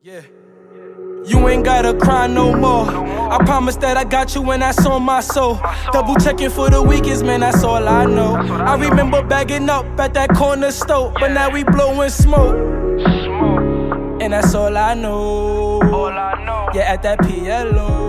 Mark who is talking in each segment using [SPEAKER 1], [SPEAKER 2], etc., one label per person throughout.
[SPEAKER 1] Yeah. You ain't gotta cry no more. I promise that I got you and that's on my soul. Double checking for the weakest, man, that's all I know. I remember bagging up at that corner store, but now we blowing smoke. And that's all I know. Yeah, at that PLO.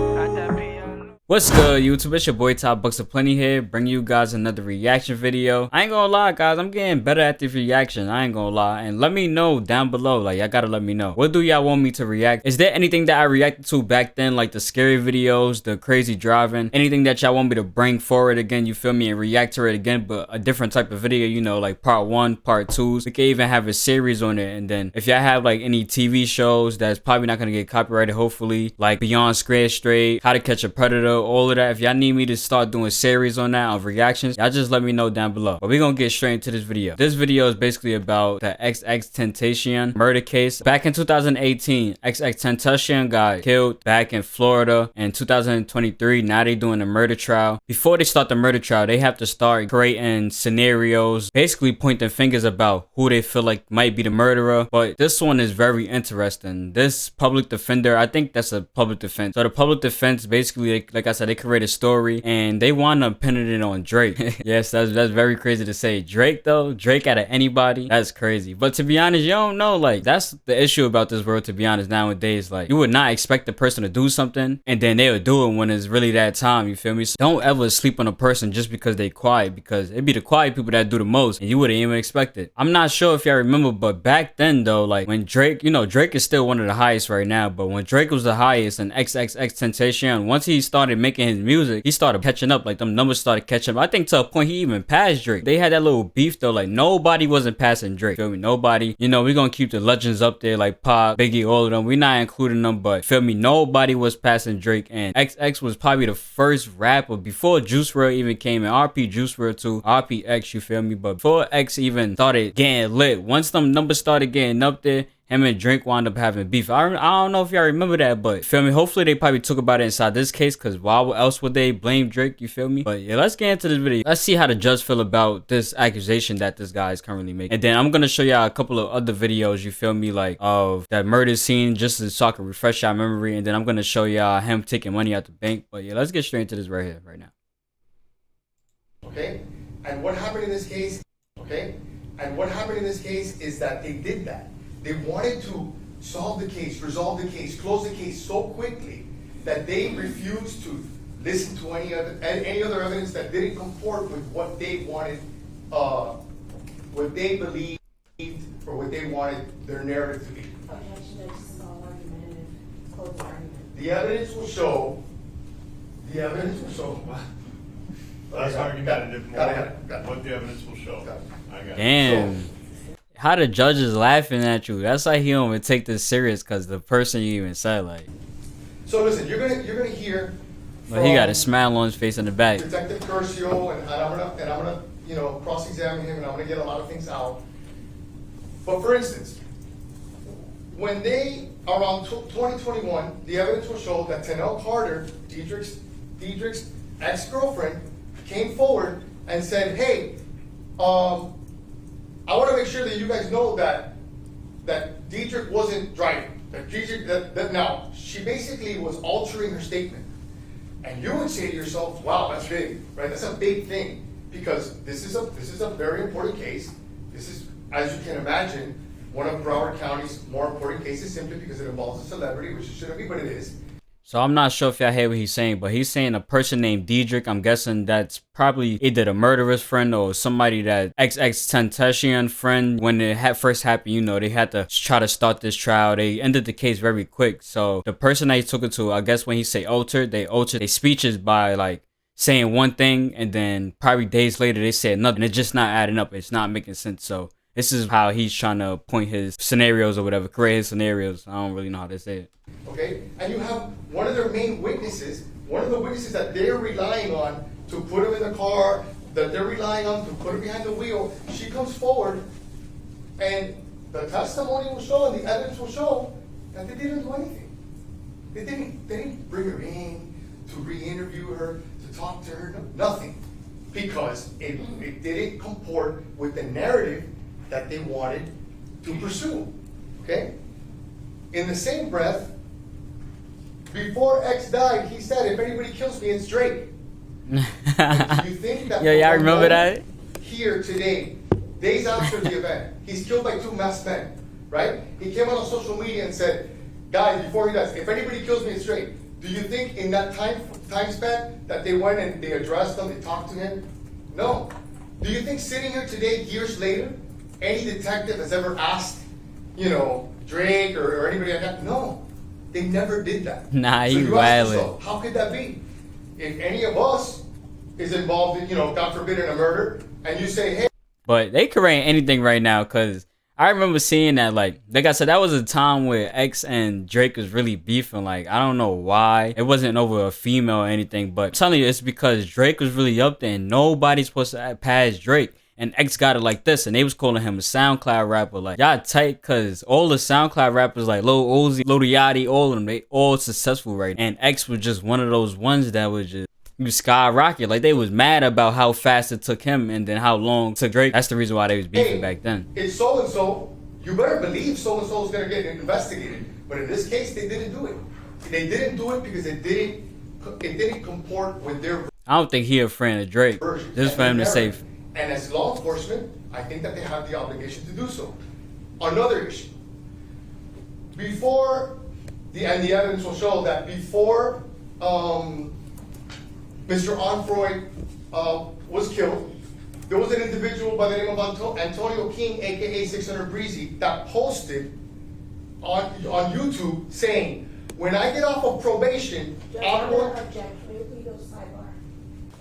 [SPEAKER 2] What's good, YouTube? It's your boy Top Bucks of Plenty here, bringing you guys another reaction video. I ain't gonna lie, guys, I'm getting better at the reaction. I ain't gonna lie, and let me know down below. Like, y'all gotta let me know. What do y'all want me to react? Is there anything that I reacted to back then, like the scary videos, the crazy driving, anything that y'all want me to bring forward again? You feel me? And react to it again, but a different type of video. You know, like part 1, part 2s. We can even have a series on it. And then if y'all have like any TV shows that's probably not gonna get copyrighted, hopefully, like Beyond Scared Straight, How to Catch a Predator, all of that. If y'all need me to start doing series on that, of reactions, y'all just let me know down below. But we're gonna get straight into this video. This video is basically about the Xxxtentacion murder case. Back in 2018, Xxxtentacion got killed back in Florida. In 2023, now they doing a murder trial. Before they start the murder trial, they have to start creating scenarios, basically pointing fingers about who they feel like might be the murderer. But this one is very interesting. This public defender, I think that's a public defense. So the public defense, basically, like I said, they create a story and they want to pin it on Drake. Yes, that's very crazy to say. Drake though, Drake out of anybody, that's crazy. But to be honest, you don't know, like, that's the issue about this world, to be honest, nowadays. Like, you would not expect the person to do something and then they'll do it when it's really that time, you feel me? So don't ever sleep on a person just because they quiet, because it'd be the quiet people that do the most and you wouldn't even expect it. I'm not sure if y'all remember, but back then though, like when Drake, you know, Drake is still one of the highest right now, but when Drake was the highest and Xxxtentacion, once he started making his music, he started catching up. Like, them numbers started catching up. I think to a point he even passed Drake. They had that little beef though. Like, nobody wasn't passing Drake, feel me? Nobody. You know, we gonna keep the legends up there, like Pop, Biggie, all of them. We not including them, but feel me, nobody was passing Drake. And XX was probably the first rapper before Juice WRLD even came in. RP Juice WRLD too, RP X, you feel me? But before X even started getting lit, once them numbers started getting up there, him and Drake wound up having beef. I don't know if y'all remember that, but feel me, hopefully they probably talk about it inside this case, because why else would they blame Drake, you feel me? But yeah, let's get into this video. Let's see how the judge feel about this accusation that this guy is currently making. And then I'm gonna show y'all a couple of other videos, you feel me, like of that murder scene, just so I can refresh y'all memory. And then I'm gonna show y'all him taking money out the bank. But yeah, let's get straight into this right here, right now.
[SPEAKER 3] Okay, and what happened in this case, okay, and what happened in this case is that they did that. They wanted to solve the case, resolve the case, close the case so quickly that they refused to listen to any other evidence that didn't comport with what they wanted, what they believed, or what they wanted their narrative to be. The evidence will show. The evidence will show.
[SPEAKER 4] That's argumentative.
[SPEAKER 3] Got it.
[SPEAKER 4] What the evidence will show. I got it.
[SPEAKER 2] Damn. How the judge is laughing at you. That's like he don't even take this serious, because the person you even said, like.
[SPEAKER 3] So listen, you're gonna hear.
[SPEAKER 2] But he got a smile on his face in the back.
[SPEAKER 3] Detective Curcio, and I'm gonna you know, cross-examine him, and I'm gonna get a lot of things out. But for instance, when they around 2021, the evidence will show that Tanel Carter, Diedrich's ex-girlfriend, came forward and said, "Hey, I want to make sure that you guys know that Diedrich wasn't driving. That now, she basically was altering her statement." And you would say to yourself, "Wow, that's big, right? That's a big thing, because this is a very important case. This is, as you can imagine, one of Broward County's more important cases, simply because it involves a celebrity, which it shouldn't be, but it is."
[SPEAKER 2] So I'm not sure if y'all hear what he's saying, but he's saying a person named Diedrich. I'm guessing that's probably either the murderer's friend or somebody that Xxxtentacion friend. When it first happened, you know, they had to try to start this trial. They ended the case very quick. So the person that he took it to, I guess when he say altered, they altered their speeches by like saying one thing and then probably days later they said nothing. It's just not adding up. It's not making sense. So this is how he's trying to point his scenarios or whatever, create his scenarios. I don't really know how to say it.
[SPEAKER 3] Okay, and you have one of their main witnesses, one of the witnesses that they're relying on to put him in the car, that they're relying on to put him behind the wheel. She comes forward, and the testimony will show, and the evidence will show that they didn't do anything. They didn't bring her in to re-interview her, to talk to her, nothing, because it didn't comport with the narrative that they wanted to pursue. Okay. in the same breath, before X died, he said, if anybody kills me, it's Drake. Do you think that
[SPEAKER 2] Yeah, I remember that.
[SPEAKER 3] Here today, days after the event, he's killed by 2 masked men, right? He came out on social media and said, guys, before he dies, if anybody kills me, it's Drake. Do you think in that time span that they went and they addressed him, they talked to him? No. Do you think sitting here today, years later, any detective has ever asked, Drake or anybody like that? No. They never did that.
[SPEAKER 2] Nah,
[SPEAKER 3] so
[SPEAKER 2] he
[SPEAKER 3] you ask
[SPEAKER 2] wildin'.
[SPEAKER 3] yourself, how could that be? If any of us is involved in, God forbid, in a murder, and you say, hey.
[SPEAKER 2] But they could write anything right now, because I remember seeing that, like I said, that was a time where X and Drake was really beefing. Like, I don't know why. It wasn't over a female or anything, but I'm telling you, it's because Drake was really up there, and nobody's supposed to pass Drake. And X got it like this, and they was calling him a SoundCloud rapper. Like, y'all tight, cause all the SoundCloud rappers like Lil Uzi, Lil Yachty, all of them, they all successful right now. And X was just one of those ones that was just skyrocket. Like, they was mad about how fast it took him and then how long it took Drake. That's the reason why they was beefing back then.
[SPEAKER 3] It's so and so. You better believe so and so is gonna get investigated. But in this case, they didn't do it. They didn't do it because it didn't comport with their.
[SPEAKER 2] I don't think he a friend of Drake.
[SPEAKER 3] Version.
[SPEAKER 2] Just for him to say.
[SPEAKER 3] And as law enforcement, I think that they have the obligation to do so. Another issue. Before, the evidence will show that before Mr. Onfroy was killed, there was an individual by the name of Antonio King, aka 600 Breezy, that posted on YouTube saying, when I get off of probation, I'm going.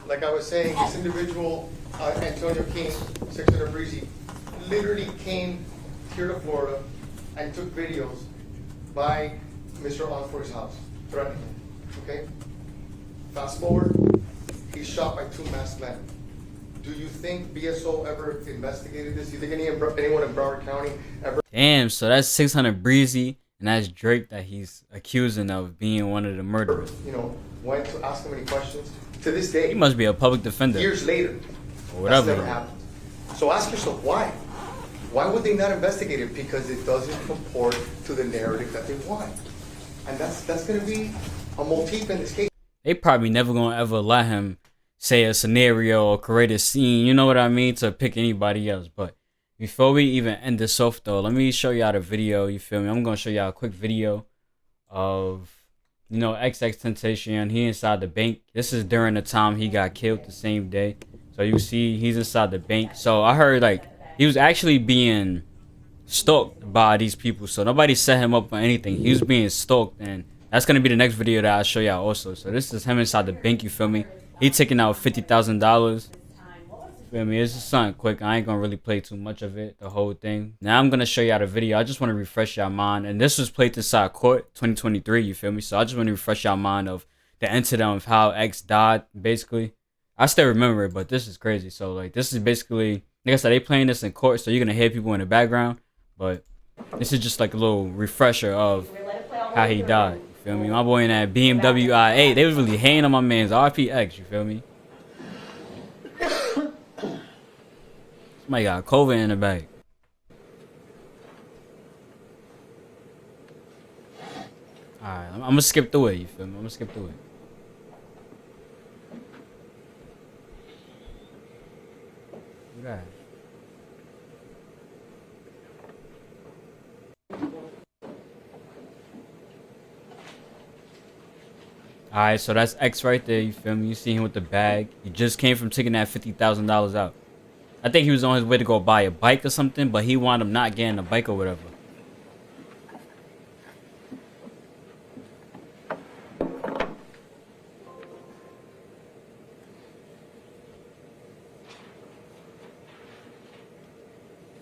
[SPEAKER 3] Like I was saying, this individual, Antonio King, 600 Breezy, literally came here to Florida and took videos by Mr. Onfroy's house, threatening him, okay? Fast forward, he's shot by 2 masked men. Do you think BSO ever investigated this? Do you think anyone in Broward County ever?
[SPEAKER 2] Damn, so that's 600 Breezy, and that's Drake that he's accusing of being one of the murderers.
[SPEAKER 3] Went to ask him any questions. To this day,
[SPEAKER 2] He must be a public defender.
[SPEAKER 3] years later,
[SPEAKER 2] Or whatever.
[SPEAKER 3] that's never happened. So ask yourself, why? Why would they not investigate it? Because it doesn't comport to the narrative that they want. And that's going to be a motif in this case.
[SPEAKER 2] They probably never gonna ever let him say a scenario or create a scene, you know what I mean, to pick anybody else. But before we even end this off though, let me show y'all the video, you feel me? I'm gonna show y'all a quick video of, Xxxtentacion. He inside the bank. This is during the time he got killed the same day. So you see he's inside the bank. So I heard like he was actually being stalked by these people. So nobody set him up for anything. He was being stalked, and that's gonna be the next video that I'll show y'all also. So this is him inside the bank, you feel me? He taking out $50,000. Feel me? It's just something quick. I ain't gonna really play too much of it, the whole thing. Now I'm gonna show y'all the video. I just want to refresh y'all mind. And this was played inside court 2023, you feel me? So I just want to refresh y'all mind of the incident of how X died, basically. I still remember it, but this is crazy. So like this is basically, like I said, they playing this in court, so you're gonna hear people in the background. But this is just like a little refresher of how he died. You feel me? My boy in that BMW i8, they was really hating on my man's RPX, you feel me? Somebody got COVID in the bag. Alright, I'm gonna skip through it, you feel me? I'm gonna skip through it. Look at that. Alright, so that's X right there, you feel me? You see him with the bag. He just came from taking that $50,000 out. I think he was on his way to go buy a bike or something, but he wound up not getting a bike or whatever.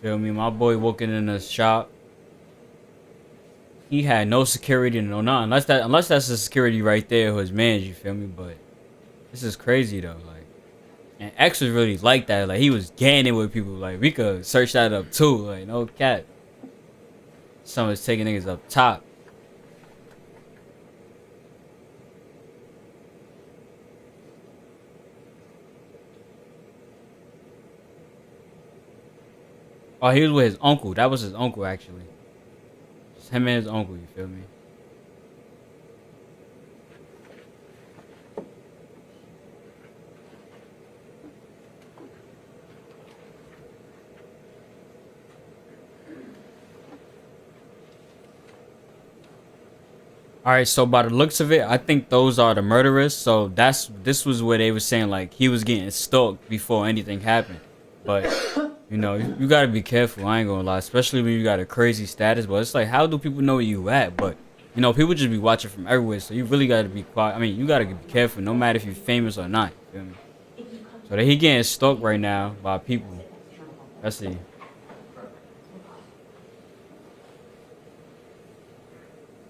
[SPEAKER 2] Feel me? My boy walking in the shop. He had no security, no nothing. Unless that's the security right there, who his man, you feel me? But this is crazy though, like. And X was really like that. Like, he was gaining with people. Like, we could search that up too. Like, no cat. Someone's taking niggas up top. Oh, he was with his uncle. That was his uncle, actually. It's him and his uncle, you feel me? All right, so by the looks of it, I think those are the murderers. So this was where they were saying like he was getting stalked before anything happened. But you know, you gotta be careful. I ain't gonna lie, especially when you got a crazy status. But it's like, how do people know where you at? But you know, people just be watching from everywhere, so you really gotta be quiet. I mean, you gotta be careful, no matter if you're famous or not. You feel me? So that he getting stalked right now by people. Let's see.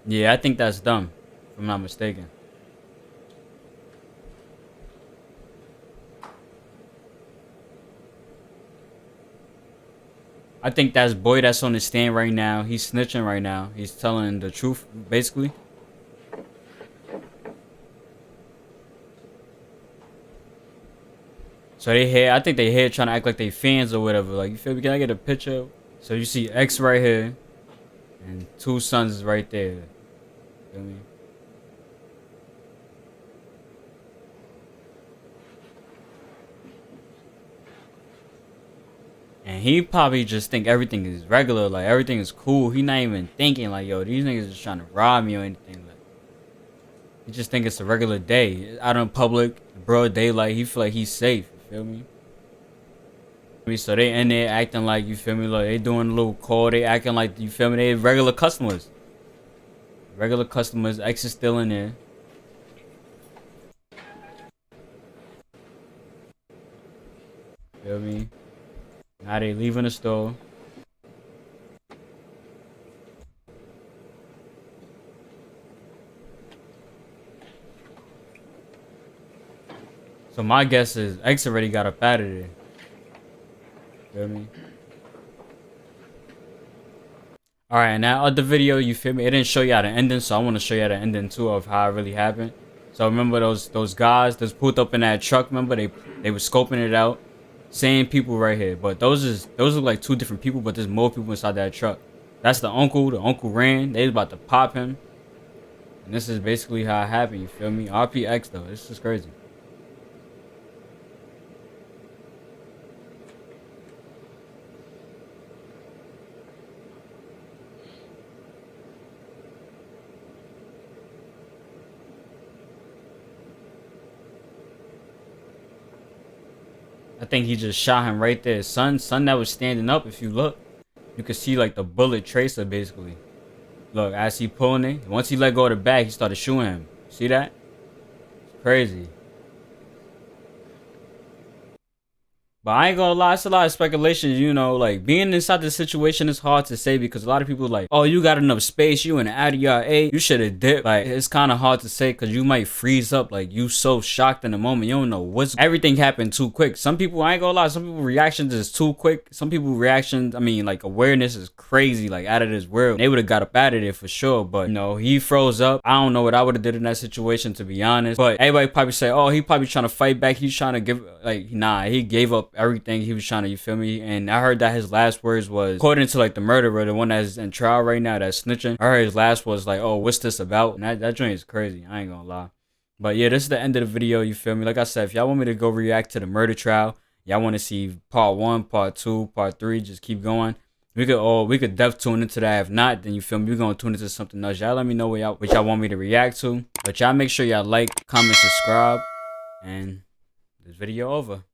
[SPEAKER 2] Yeah, I think that's dumb, if I'm not mistaken. I think that's boy that's on the stand right now. He's snitching right now. He's telling the truth, basically. So they here, I think they here trying to act like they fans or whatever. Like, you feel me? Can I get a picture? So you see X right here, and two sons is right there. Feel me? And he probably just think everything is regular, like everything is cool. He not even thinking like, yo, these niggas just trying to rob me or anything. Like, he just think it's a regular day out in public, broad daylight. He feel like he's safe. You feel me? So they in there acting like, you feel me, like they doing a little call. They acting like, you feel me, they regular customers. Regular customers. X is still in there. Feel me? Now they leaving the store. So my guess is X already got up out of there. Feel me? Alright, and that other video, you feel me? It didn't show you how the ending, so I want to show you the ending too of how it really happened. So remember those guys that's pulled up in that truck, remember they were scoping it out. Same people right here, but those look like two different people, but there's more people inside that truck. That's the uncle. The uncle ran. They was about to pop him. And this is basically how it happened, you feel me? RPX though, this is crazy. I think he just shot him right there. Son that was standing up, if you look, you can see like the bullet tracer basically. Look, as he pulling it, once he let go of the bag, he started shooting him. See that? It's crazy. But I ain't gonna lie, it's a lot of speculation, you know, like being inside the situation is hard to say because a lot of people are like, oh, you got enough space, you in the ADR8, you should have dipped. Like, it's kind of hard to say because you might freeze up, like you so shocked in the moment, you don't know everything happened too quick. Some people, I ain't gonna lie, some people reactions is too quick. Some people reactions, I mean, like awareness is crazy, like out of this world. They would have got up out of there for sure, but you know, he froze up. I don't know what I would have did in that situation, to be honest, but everybody probably say, oh, he probably trying to fight back, he's trying to give, like, nah, he gave up everything he was trying to, you feel me? And I heard that his last words was, according to like the murderer, the one that's in trial right now, that's snitching, I heard his last was like, oh, what's this about? And that joint is crazy, I ain't gonna lie. But yeah, this is the end of the video, you feel me? Like I said, if y'all want me to go react to the murder trial, y'all want to see part 1, part 2, part 3, just keep going. We could def tune into that. If not, then you feel me, we're gonna tune into something else. Y'all let me know what y'all want me to react to. But y'all make sure y'all like, comment, subscribe, and this video over.